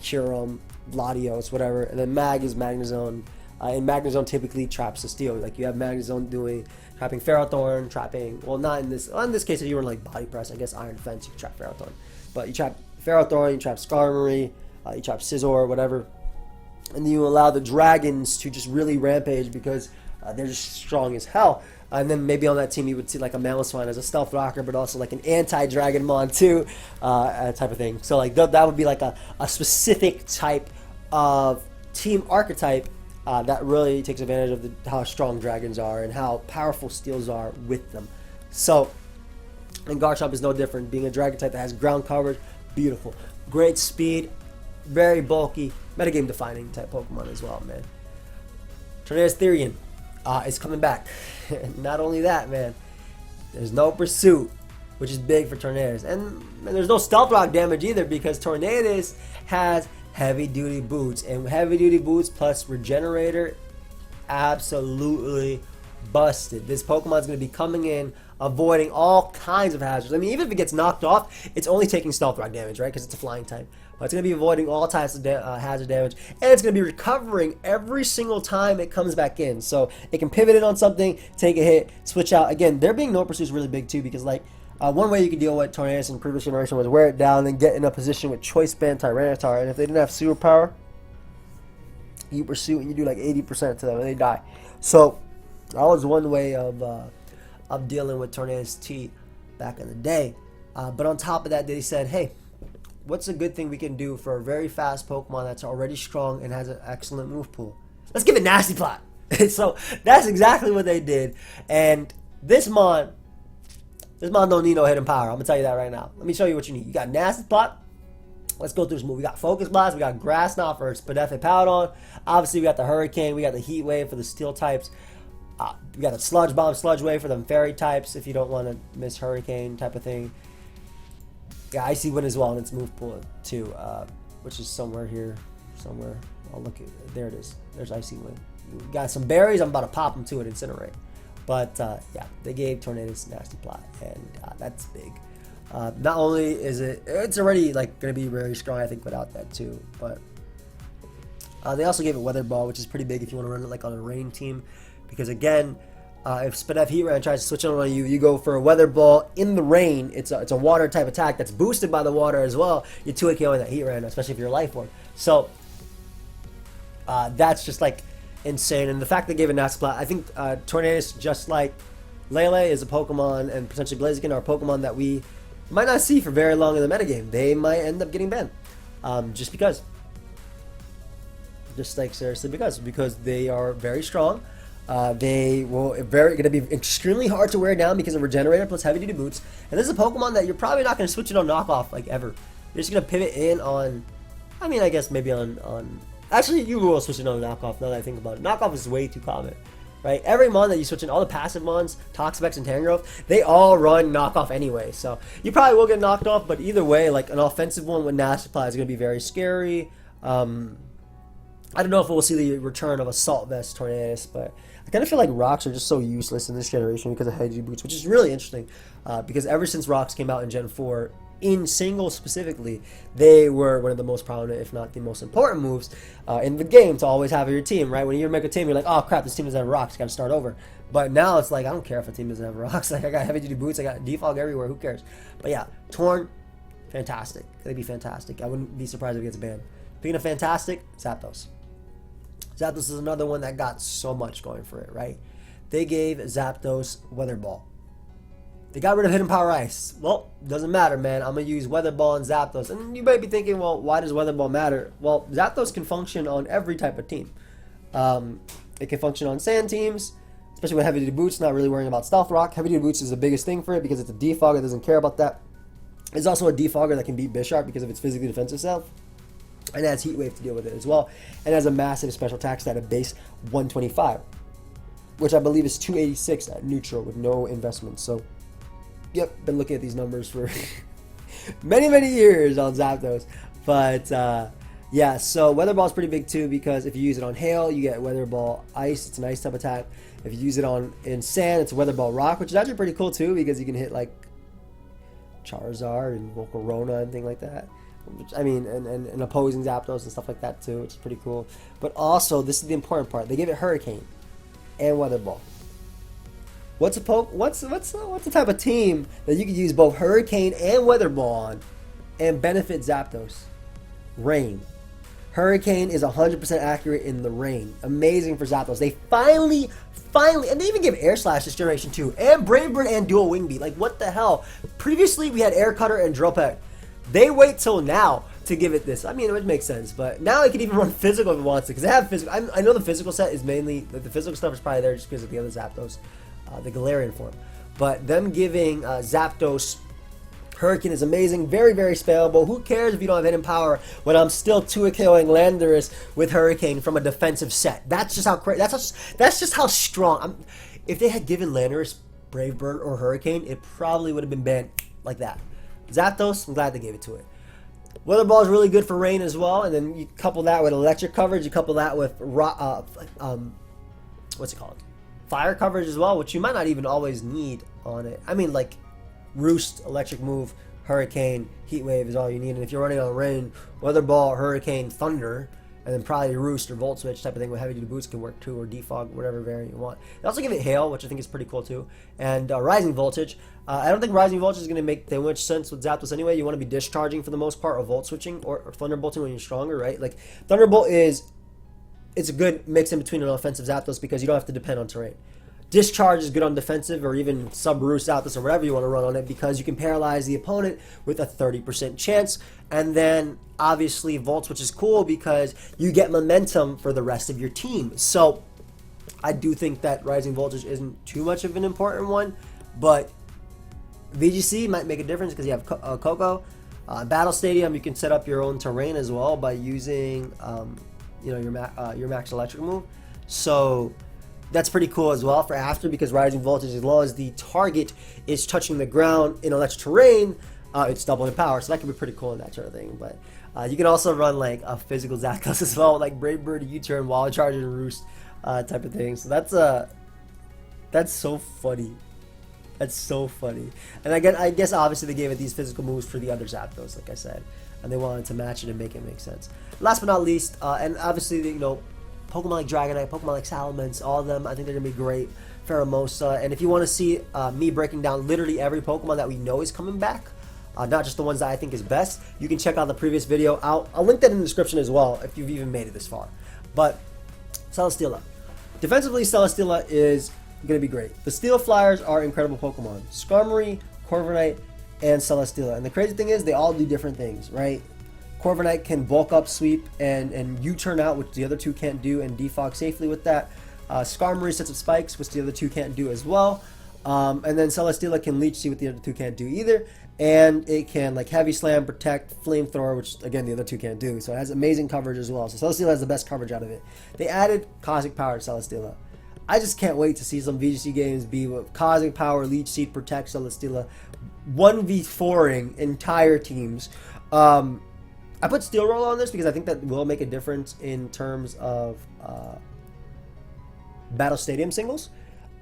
Kyurem, Latios, whatever. And then Mag is Magnezone. And Magnezone typically traps the steel. Like you have Magnezone trapping Ferrothorn, trapping, well not in this, in this case if you run like Body Press, I guess Iron Defense, you can trap Ferrothorn. But you trap Ferrothorn, you trap Skarmory, you trap Scizor, whatever. And then you allow the Dragons to just really rampage because they're just strong as hell. And then maybe on that team you would see like a Mamoswine as a stealth rocker, but also like an anti-Dragon Mon too, type of thing. So like that would be like a specific type of team archetype that really takes advantage of how strong dragons are and how powerful steels are with them. So, and Garchomp is no different, being a dragon type that has ground coverage, beautiful. Great speed, very bulky, metagame defining type Pokemon as well, man. Tornadus Therian is coming back. Not only that, man, there's no pursuit, which is big for Tornadus. And there's no stealth rock damage either because Tornadus has heavy duty boots. And heavy duty boots plus regenerator, absolutely busted. This Pokemon's going to be coming in, avoiding all kinds of hazards. I mean, even if it gets knocked off, it's only taking stealth rock damage, right? Because it's a flying type. But it's going to be avoiding all types of hazard damage. And it's going to be recovering every single time it comes back in. So it can pivot it on something, take a hit, switch out. Again, there being no pursuit is really big too because like one way you could deal with Tornadus in previous generation was wear it down and get in a position with Choice Band Tyranitar. And if they didn't have superpower, you pursue and you do like 80% to them and they die. So that was one way of dealing with Tornadus T back in the day. But on top of that, they said, hey, what's a good thing we can do for a very fast Pokemon that's already strong and has an excellent move pool? Let's give it Nasty Plot. So that's exactly what they did. And this Mon don't need no hidden power. I'm going to tell you that right now. Let me show you what you need. You got Nasty Plot. Let's go through this move. We got Focus Blast. We got Grass Knot for Spadef Powdon. Obviously, we got the Hurricane. We got the Heat Wave for the Steel types. We got a Sludge Bomb, Sludge Wave for them Fairy types if you don't want to miss Hurricane type of thing. Yeah, Icy Wind as well in its move pool too, which is somewhere here, somewhere. I'll look at there. It is. There's Icy Wind. We got some berries. I'm about to pop them to it, Incinerate. But yeah, they gave Tornadus Nasty Plot, and that's big. Not only is it's already like going to be very strong, I think, without that too. But they also gave it Weatherball, which is pretty big if you want to run it like on a rain team, because again. If Spadef Heatran tries to switch on you, you go for a Weather Ball in the rain. It's a water type attack that's boosted by the water as well. You're 2-hit KOing that Heatran, especially if you're a Life Orb. So that's just like insane. And the fact they gave it Nasty Plot, I think Tornadus, just like Layla, is a Pokemon, and potentially Blaziken are a Pokemon that we might not see for very long in the metagame. They might end up getting banned, just because. Just like seriously because they are very strong. They will going to be extremely hard to wear down because of Regenerator plus heavy duty boots. And this is a Pokemon that you're probably not going to switch it on knockoff like ever. You're just going to pivot in on, I mean, I guess maybe on actually you will switch it on knockoff now that I think about it. Knockoff is way too common, right? Every mon that you switch in, all the passive mons, Toxapex and Tangrowth, they all run knockoff anyway. So you probably will get knocked off, but either way, like an offensive one with Nash Supply is going to be very scary. I don't know if we'll see the return of Assault Vest Tornadus, but I kind of feel like rocks are just so useless in this generation because of Heavy Boots, which is really interesting because ever since rocks came out in Gen 4, in singles specifically, they were one of the most prominent, if not the most important moves in the game to always have your team, right? When you make a team, you're like, oh crap, this team doesn't have rocks, got to start over. But now it's like, I don't care if a team doesn't have rocks. Like, I got heavy duty boots, I got defog everywhere, who cares? But yeah, Torn, fantastic. They'd be fantastic. I wouldn't be surprised if it gets banned. Speaking of fantastic, Zapdos. Zapdos is another one that got so much going for it, right? They gave Zapdos Weatherball. They got rid of Hidden Power Ice. Well, doesn't matter, man. I'm going to use Weatherball and Zapdos. And you might be thinking, well, why does Weatherball matter? Well, Zapdos can function on every type of team. It can function on sand teams, especially with Heavy Duty Boots, not really worrying about Stealth Rock. Heavy Duty Boots is the biggest thing for it because it's a defogger, doesn't care about that. It's also a defogger that can beat Bisharp because of its physically defensive self. And it has Heat Wave to deal with it as well. And has a massive special attack stat at base 125, which I believe is 286 at neutral with no investment. So, yep, been looking at these numbers for many years on Zapdos. But, yeah, so Weather Ball is pretty big too because if you use it on Hail, you get Weather Ball Ice. It's an Ice type attack. If you use it in Sand, it's Weather Ball Rock, which is actually pretty cool too because you can hit like Charizard and Volcarona and things like that. I mean, and opposing Zapdos and stuff like that too, which is pretty cool. But also, this is the important part. They give it Hurricane and Weather Ball. What's the type of team that you could use both Hurricane and Weather Ball on and benefit Zapdos? Rain. Hurricane is 100% accurate in the rain. Amazing for Zapdos. They finally, and they even give Air Slash this generation too, and Brave Bird and Dual Wing Beat. Like, what the hell? Previously, we had Air Cutter and Drill Peck. They wait till now to give it this. I mean, it would make sense, but now it can even run physical if it wants to, because they have physical. I know the physical set is mainly, like, the physical stuff is probably there just because of the other Zapdos, the Galarian form. But them giving Zapdos Hurricane is amazing, very spellable. Who cares if you don't have hidden power when I'm still 2-KOing Landorus with Hurricane from a defensive set? That's just how crazy. That's just how strong. If they had given Landorus Brave Bird or Hurricane, it probably would have been banned like that. Zapdos, I'm glad they gave it to it. Weather Ball is really good for rain as well, and then you couple that with electric coverage, you couple that with what's it called? Fire coverage as well, which you might not even always need on it. I mean, like Roost, electric move, Hurricane, Heat Wave is all you need, and if you're running on rain, Weather Ball, Hurricane, Thunder, and then probably Roost or Volt Switch type of thing with Heavy Duty Boots can work too, or Defog, whatever variant you want. They also give it Hail, which I think is pretty cool too, and Rising Voltage. I don't think Rising Voltage is going to make that much sense with Zapdos anyway. You want to be discharging for the most part, or Volt Switching, or Thunderbolting when you're stronger, right? Like, Thunderbolt it's a good mix in between an offensive Zapdos because you don't have to depend on terrain. Discharge is good on defensive or even sub-Roost Zapdos or whatever you want to run on it because you can paralyze the opponent with a 30% chance. And then, obviously, Volt Switch is cool because you get momentum for the rest of your team. So, I do think that Rising Voltage isn't too much of an important one, but VGC might make a difference because you have Coco. Battle Stadium, you can set up your own terrain as well by using your max electric move. So that's pretty cool as well for after because Rising Voltage, as long as the target is touching the ground in electric terrain, it's doubling power. So that can be pretty cool and that sort of thing. But you can also run like a physical Zapdos as well, like Brave Bird, U-turn, Wall Charge, and Roost type of thing. So that's so funny. That's so funny. And again, I guess obviously they gave it these physical moves for the other Zapdos, like I said, and they wanted to match it and make it make sense. Last but not least, and obviously Pokemon like Dragonite, Pokemon like Salamence, all of them, I think they're gonna be great. Pheromosa, and if you want to see me breaking down literally every Pokemon that we know is coming back, not just the ones that I think is best, you can check out the previous video. I'll link that in the description as well if you've even made it this far. But Celesteela, defensively, Celesteela is going to be great. The Steel Flyers are incredible Pokemon. Skarmory, Corviknight, and Celesteela. And the crazy thing is they all do different things, right? Corviknight can bulk up, sweep, and U-turn out, which the other two can't do, and defog safely with that. Skarmory sets up spikes, which the other two can't do as well. And then Celesteela can Leech Seed, which the other two can't do either. And it can like Heavy Slam, Protect, Flamethrower, which again the other two can't do. So it has amazing coverage as well. So Celesteela has the best coverage out of it. They added Cosmic Power to Celesteela. I just can't wait to see some VGC games be with Cosmic Power, Leech Seed, Protect, Celesteela, 1v4ing entire teams. I put Steel Roll on this because I think that will make a difference in terms of Battle Stadium singles.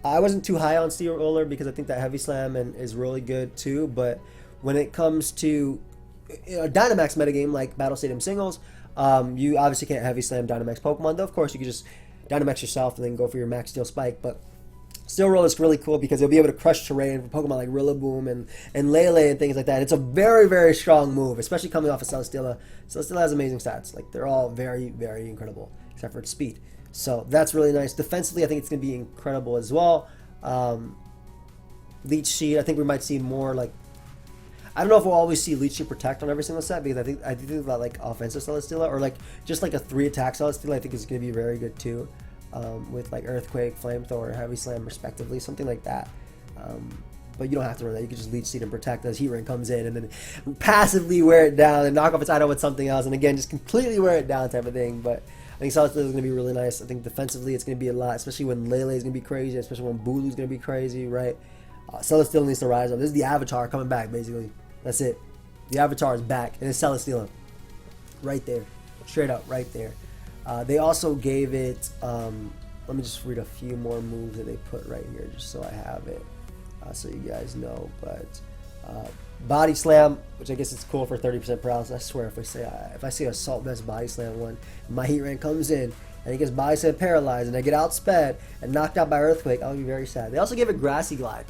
I wasn't too high on Steel Roller because I think that Heavy Slam is really good too, but when it comes to a Dynamax metagame like Battle Stadium singles, you obviously can't Heavy Slam Dynamax Pokemon, though of course you can just Dynamax yourself and then go for your Max Steel Spike, but Steel Roll is really cool because you'll be able to crush terrain for Pokemon like Rillaboom and Layla and things like that. It's a very, very strong move, especially coming off of Celesteela. Celesteela has amazing stats. Like, they're all very, very incredible, except for its speed. So that's really nice. Defensively, I think it's going to be incredible as well. Leech Seed, I think we might see more like... I don't know if we'll always see Leech Seed Protect on every single set, because I think that like offensive Celesteela, or like just like a 3-attack Celesteela, I think is going to be very good too. With like Earthquake, Flamethrower, Heavy Slam respectively, something like that. But you don't have to run that. You can just Leech Seed and Protect as Heat Ring comes in, and then passively wear it down and knock off its item with something else, and again just completely wear it down type of thing. But I think Celesteela is going to be really nice. I think defensively it's going to be a lot, especially when Layla is going to be crazy, especially when Bulu is going to be crazy, right? Celesteela needs to rise up. This is the Avatar coming back, basically. That's it. The Avatar is back, and it's Celesteela. Right there. Straight up, right there. They also gave it, let me just read a few more moves that they put right here, just so I have it, so you guys know. But Body Slam, which I guess is cool for 30% paralysis. I swear, if I see Assault Vest Body Slam one, my Heat Rank comes in, and he gets Body Slam paralyzed, and I get outsped and knocked out by Earthquake, I'll be very sad. They also gave it Grassy Glide.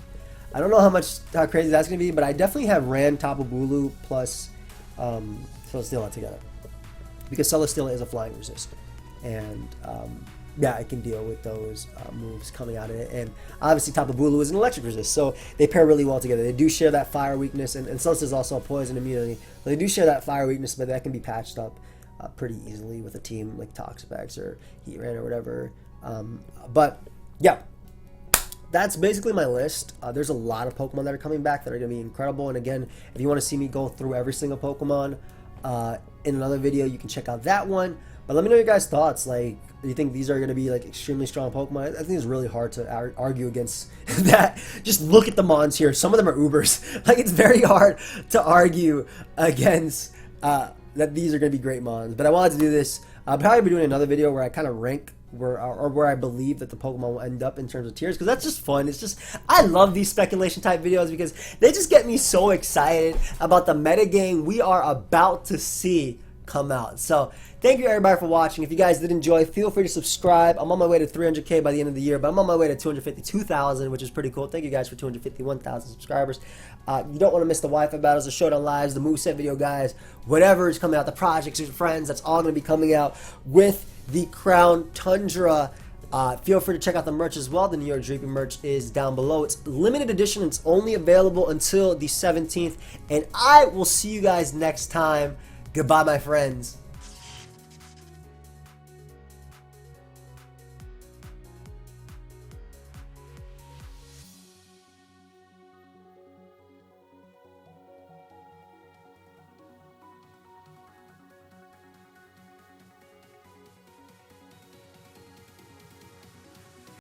I don't know how crazy that's going to be, but I definitely have ran Tapu Bulu plus Celesteela together, because Celesteela is a flying resist, and yeah, I can deal with those moves coming out of it. And obviously Tapu Bulu is an electric resist, so they pair really well together. They do share that fire weakness, and Celesteela is also a poison immunity. So they do share that fire weakness, but that can be patched up pretty easily with a team like Toxapex or Heatran or whatever. But yeah, that's basically my list. There's a lot of Pokemon that are coming back that are going to be incredible. And again, if you want to see me go through every single Pokemon in another video, you can check out that one. But let me know your guys' thoughts. Like, do you think these are going to be like extremely strong Pokemon? I think it's really hard to argue against that. Just look at the Mons here. Some of them are Ubers. Like, it's very hard to argue against that these are going to be great Mons. But I wanted to do this. I'll probably be doing another video where I kind of rank where I believe that the Pokemon will end up in terms of tiers, because that's just fun. It's just, I love these speculation type videos because they just get me so excited about the metagame we are about to see come out. So thank you everybody for watching. If you guys did enjoy, feel free to subscribe. I'm on my way to 300K by the end of the year, but I'm on my way to 252,000, which is pretty cool. Thank you guys for 251,000 subscribers. You don't want to miss the Wi-Fi battles, the Showdown lives, the Moveset video guys, whatever is coming out, the projects, your friends, that's all going to be coming out with the Crown Tundra. Feel free to check out the merch as well. The New York Dreepy merch is down below. It's limited edition. It's only available until the 17th, and I will see you guys next time. Goodbye, my friends.